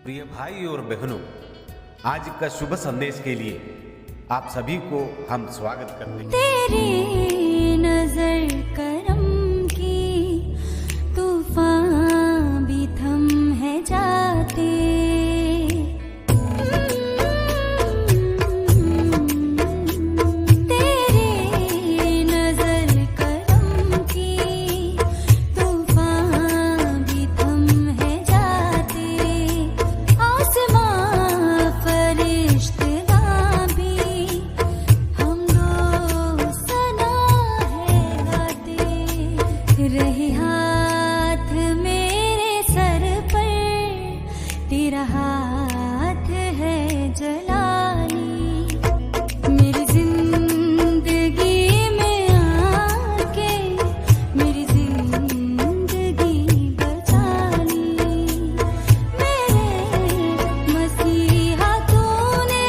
प्रिय भाई और बहनों, आज का शुभ संदेश के लिए आप सभी को हम स्वागत करते हैं। तेरी नजर करम की तूफान भी थम है जाते। तेरी नजर करम की तूफान भी थम है जाते। आसमां फरिश्ता भी हम दो सना है गाते। रहे हाथ मेरे सर पर, तेरा हाथ है जलाली। मेरी जिंदगी में आके मेरी जिंदगी बचा ली। मेरे मसीहा तूने,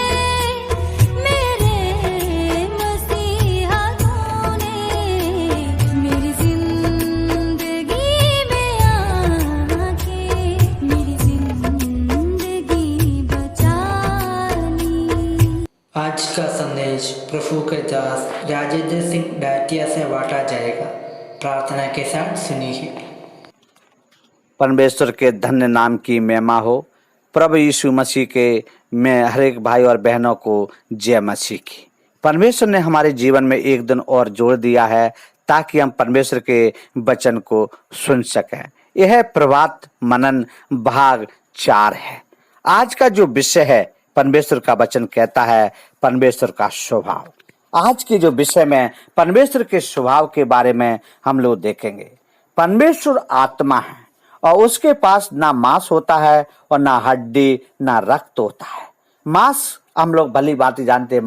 मेरे मसीहा तूने मेरी जिंदगी में आके मेरी जिंदगी बचा ली। आज का संदेश प्रभु के दास राजेंद्र सिंह डाटिया से बांटा जाएगा। प्रार्थना के साथ सुनिए। परमेश्वर के धन्य नाम की महिमा हो। प्रभु यीशु मसीह के मैं हर एक भाई और बहनों को जय मसीह की। परमेश्वर ने हमारे जीवन में एक दिन और जोड़ दिया है ताकि हम परमेश्वर के वचन को सुन सकें। यह प्रभात मनन भाग 4 है। आज का जो विषय है, परमेश्वर का वचन कहता है परमेश्वर का स्वभाव। आज के जो विषय में परमेश्वर के स्वभाव के बारे में हम लोग देखेंगे। परमेश्वर आत्मा है और उसके पास ना मांस होता है और ना हड्डी ना रक्त होता है। मांस हम लोग भली भांति जानते हैं,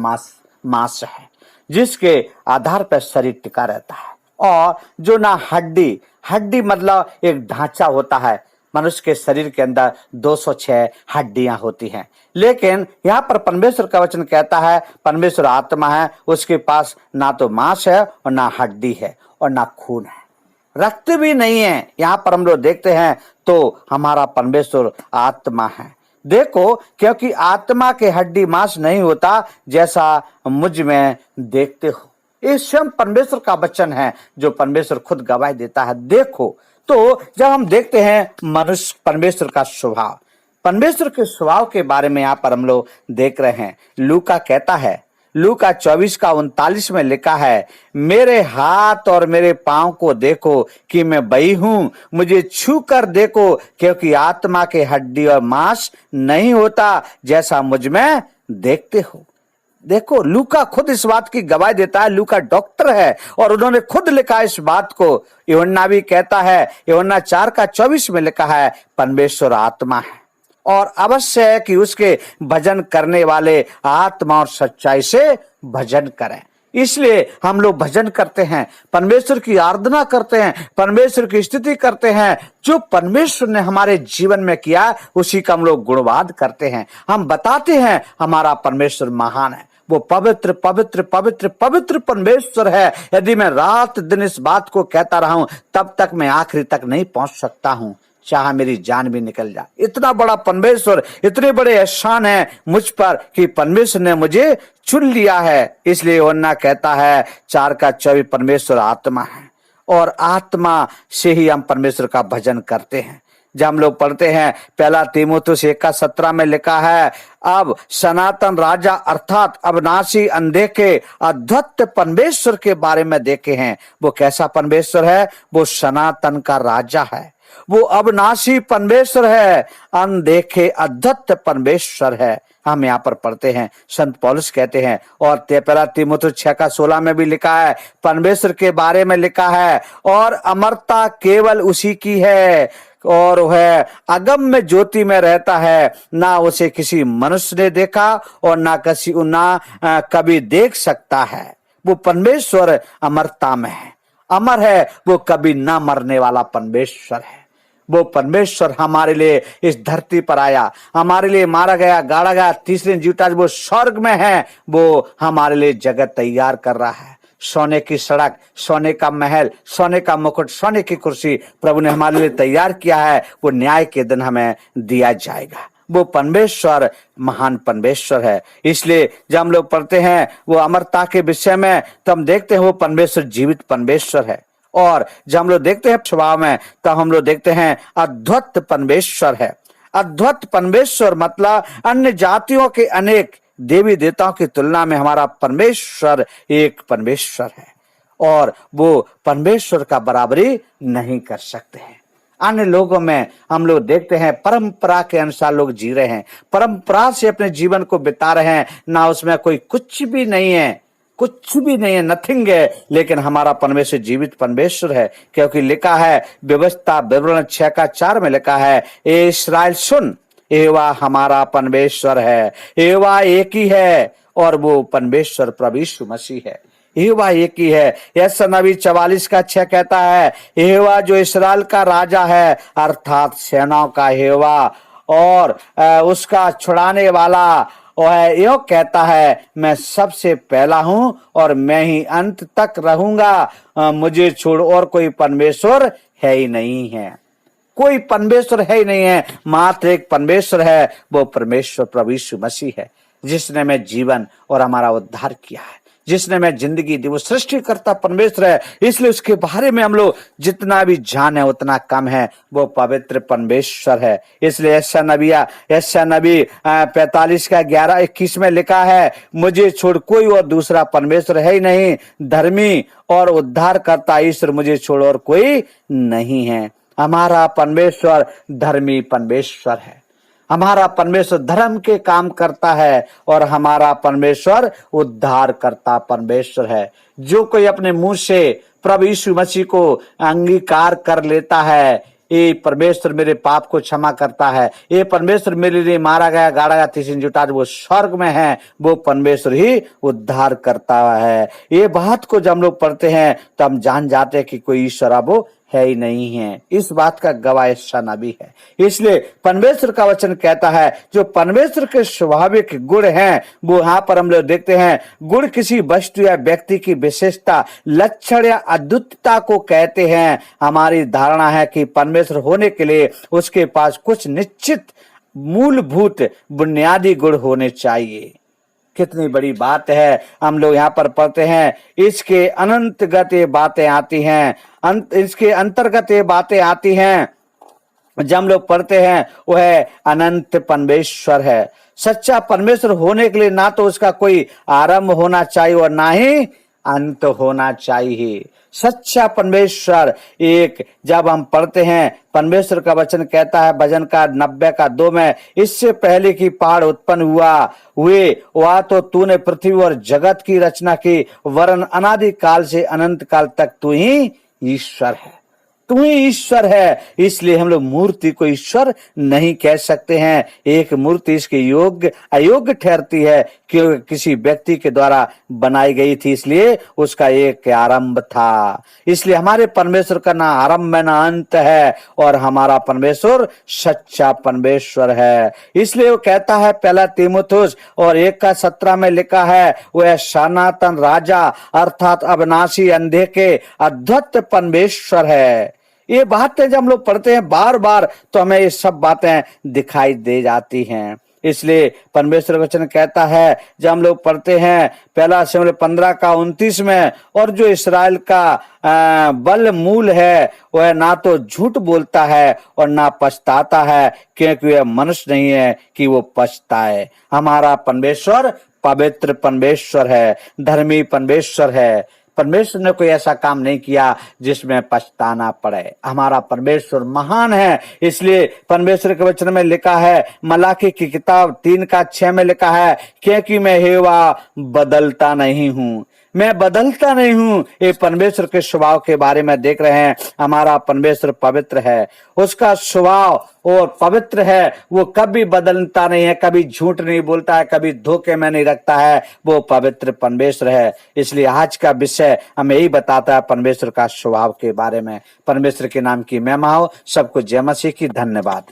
मांस है जिसके आधार पर शरीर टिका रहता है। और जो ना हड्डी मतलब एक ढांचा होता है। मनुष्य के शरीर के अंदर 206 हड्डियां होती हैं, लेकिन यहाँ पर परमेश्वर का वचन कहता है परमेश्वर आत्मा है, उसके पास ना तो मांस है और ना हड्डी है और ना खून है, रक्त भी नहीं है। यहाँ पर हम लोग देखते हैं तो हमारा परमेश्वर आत्मा है। देखो, क्योंकि आत्मा के हड्डी मांस नहीं होता जैसा मुझ में देखते हो। ये स्वयं परमेश्वर का वचन है जो परमेश्वर खुद गवाही देता है। देखो, तो जब हम देखते हैं मनुष्य परमेश्वर का स्वभाव, परमेश्वर के स्वभाव के बारे में यहाँ पर हम लोग देख रहे हैं। लूका कहता है, लूका 24:39 में लिखा है, मेरे हाथ और मेरे पांव को देखो कि मैं बही हूं, मुझे छू कर देखो, क्योंकि आत्मा के हड्डी और मांस नहीं होता जैसा मुझ में देखते हो। देखो, लूका खुद इस बात की गवाही देता है। लूका डॉक्टर है और उन्होंने खुद लिखा इस बात को। यूहन्ना भी कहता है, यूहन्ना 4:24 में लिखा है परमेश्वर आत्मा है और अवश्य है कि उसके भजन करने वाले आत्मा और सच्चाई से भजन करें। इसलिए हम लोग भजन करते हैं, परमेश्वर की आराधना करते हैं, परमेश्वर की स्तुति करते हैं। जो परमेश्वर ने हमारे जीवन में किया उसी का हम लोग गुणवाद करते हैं। हम बताते हैं हमारा परमेश्वर महान है, वो पवित्र पवित्र पवित्र पवित्र परमेश्वर है। यदि मैं रात दिन इस बात को कहता रहा हूं तब तक मैं आखिरी तक नहीं पहुंच सकता हूं, चाहे मेरी जान भी निकल जाए। इतना बड़ा परमेश्वर, इतने बड़े एहसान है मुझ पर कि परमेश्वर ने मुझे चुन लिया है। इसलिए यूहन्ना कहता है 4:24 परमेश्वर आत्मा है और आत्मा से ही हम परमेश्वर का भजन करते हैं। जब हम लोग पढ़ते हैं 1 तीमुथियुस 1:17 में लिखा है, अब सनातन राजा अर्थात अविनाशी अनदेखे अद्वितीय परमेश्वर के बारे में देखे हैं। वो कैसा परमेश्वर है? वो सनातन का राजा है, वो अविनाशी परमेश्वर है, अनदेखे अद्वितीय परमेश्वर है। हम यहाँ पर पढ़ते हैं, संत पौलुस कहते हैं, और 1 तीमुथियुस 6:16 में भी लिखा है, परमेश्वर के बारे में लिखा है, और अमरता केवल उसी की है और वह अगम्य ज्योति में रहता है, ना उसे किसी मनुष्य ने देखा और ना कभी देख सकता है। वो परमेश्वर अमरता में है, अमर है, वो कभी ना मरने वाला परमेश्वर है। वो परमेश्वर हमारे लिए इस धरती पर आया, हमारे लिए मारा गया, गाड़ा गया, तीसरे दिन जी उठा। वो स्वर्ग में है, वो हमारे लिए जगह तैयार कर रहा है। सोने की सड़क, सोने का महल, सोने का मुकुट, सोने की कुर्सी प्रभु ने हमारे लिए तैयार किया है। वो न्याय के दिन हमें दिया जाएगा। वो परमेश्वर महान परमेश्वर है। इसलिए जब हम लोग पढ़ते हैं वो अमरता के विषय में तो हम देखते हैं वो परमेश्वर जीवित परमेश्वर है। और जब हम लोग देखते हैं स्वभाव में तो हम लोग देखते हैं अद्भुत परमेश्वर है। अद्भुत परमेश्वर मतलब अन्य जातियों के अनेक देवी देवताओं की तुलना में हमारा परमेश्वर एक परमेश्वर है और वो परमेश्वर का बराबरी नहीं कर सकते हैं। अन्य लोगों में हम लोग देखते हैं परंपरा के अनुसार लोग जी रहे हैं, परंपरा से अपने जीवन को बिता रहे हैं, ना उसमें कोई कुछ भी नहीं है, कुछ भी नहीं है, नथिंग है। लेकिन हमारा परमेश्वर जीवित परमेश्वर है, क्योंकि लिखा है व्यवस्था विवरण 6:4 में लिखा है, ए इस्राएल सुन, यहोवा हमारा परमेश्वर है, यहोवा एक ही है और वो परमेश्वर प्रभु यीशु मसीह है। यहोवा एक ही है। यशायाह नबी 44:6 कहता है, यहोवा जो इस्राएल का राजा है अर्थात सेनाओं का यहोवा और उसका छुड़ाने वाला वह यो कहता है, मैं सबसे पहला हूं और मैं ही अंत तक रहूंगा, मुझे छोड़ और कोई परमेश्वर है ही नहीं है। कोई परमेश्वर है ही नहीं है, मात्र एक परमेश्वर है, वो परमेश्वर प्रभु यीशु मसीह है, जिसने मैं जीवन और हमारा उद्धार किया है, जिसने मैं जिंदगी दी। वो सृष्टिकर्ता परमेश्वर है। इसलिए उसके बारे में हम लोग जितना भी जाने उतना कम है। वो पवित्र परमेश्वर है। इसलिए यशायाह नबी 45:11-21 में लिखा है, मुझे छोड़ कोई और दूसरा परमेश्वर है ही नहीं, धर्मी और उद्धार करता ईश्वर मुझे छोड़ और कोई नहीं है। हमारा परमेश्वर धर्मी परमेश्वर है। हमारा परमेश्वर धर्म के काम करता है और हमारा परमेश्वर उद्धार करता परमेश्वर है। जो कोई अपने मुंह से प्रभु यीशु मसीह को अंगीकार कर लेता है, ये परमेश्वर मेरे पाप को क्षमा करता है, ये परमेश्वर मेरे लिए मारा गया गाड़ा गया तीसरी जुटा वो स्वर्ग में है, वो परमेश्वर ही उद्धार करता है। ये बात को जब हम लोग पढ़ते हैं तो हम जान जाते हैं कि कोई ईश्वर अब है ही नहीं है। इस बात का गवाह यशायाह नबी है। इसलिए परमेश्वर का वचन कहता है जो परमेश्वर के स्वाभाविक गुण हैं वो यहाँ पर हम लोग देखते हैं। गुण किसी वस्तु या व्यक्ति की विशेषता, लक्षण या अद्भुतता को कहते हैं। हमारी धारणा है कि परमेश्वर होने के लिए उसके पास कुछ निश्चित मूलभूत बुनियादी गुण होने चाहिए। कितनी बड़ी बात है। हम लोग यहाँ पर पढ़ते हैं, इसके अनंतगत ये बातें आती हैं, इसके अंतर्गत ये बातें आती हैं। जब हम लोग पढ़ते हैं वह अनंत परमेश्वर है। सच्चा परमेश्वर होने के लिए ना तो उसका कोई आरंभ होना चाहिए और ना ही अंत होना चाहिए। सच्चा परमेश्वर एक, जब हम पढ़ते हैं परमेश्वर का वचन कहता है भजनकार 90:2 में, इससे पहले की पहाड़ उत्पन्न हुए वह तो तूने पृथ्वी और जगत की रचना की, वरन अनादि काल से अनंत काल तक तू ही ईश्वर है। तू ही ईश्वर है। इसलिए हम लोग मूर्ति को ईश्वर नहीं कह सकते हैं। एक मूर्ति इसके योग्य अयोग्य ठहरती है क्योंकि किसी व्यक्ति के द्वारा बनाई गई थी, इसलिए उसका एक आरंभ था। इसलिए हमारे परमेश्वर का ना आरंभ है ना अंत है और हमारा परमेश्वर सच्चा परमेश्वर है। इसलिए वो कहता है 1 तीमुथियुस और 1:17 में लिखा है, वह सनातन राजा अर्थात अविनाशी अंधे के अद्भुत परमेश्वर है। ये बातें जब हम लोग पढ़ते हैं बार बार तो हमें ये सब बातें दिखाई दे जाती हैं। इसलिए परमेश्वर वचन कहता है, जब हम लोग पढ़ते हैं 1 शमूएल 15:29 में, और जो इस्राएल का बल मूल है वह ना तो झूठ बोलता है और ना पछताता है, क्योंकि वह मनुष्य नहीं है कि वो पछताए। हमारा परमेश्वर पवित्र परमेश्वर है, धर्मी परमेश्वर है। परमेश्वर ने कोई ऐसा काम नहीं किया जिसमें पछताना पड़े। हमारा परमेश्वर महान है। इसलिए परमेश्वर के वचन में लिखा है, मलाकी की किताब 3:6 में लिखा है, क्योंकि मैं यहोवा बदलता नहीं हूँ, मैं बदलता नहीं हूँ। ये परमेश्वर के स्वभाव के बारे में देख रहे हैं। हमारा परमेश्वर पवित्र है, उसका स्वभाव और पवित्र है। वो कभी बदलता नहीं है, कभी झूठ नहीं बोलता है, कभी धोखे में नहीं रखता है। वो पवित्र परमेश्वर है। इसलिए आज का विषय हमें यही बताता है परमेश्वर का स्वभाव के बारे में। परमेश्वर के नाम की महिमा हो। सबको जय मसीह की। धन्यवाद।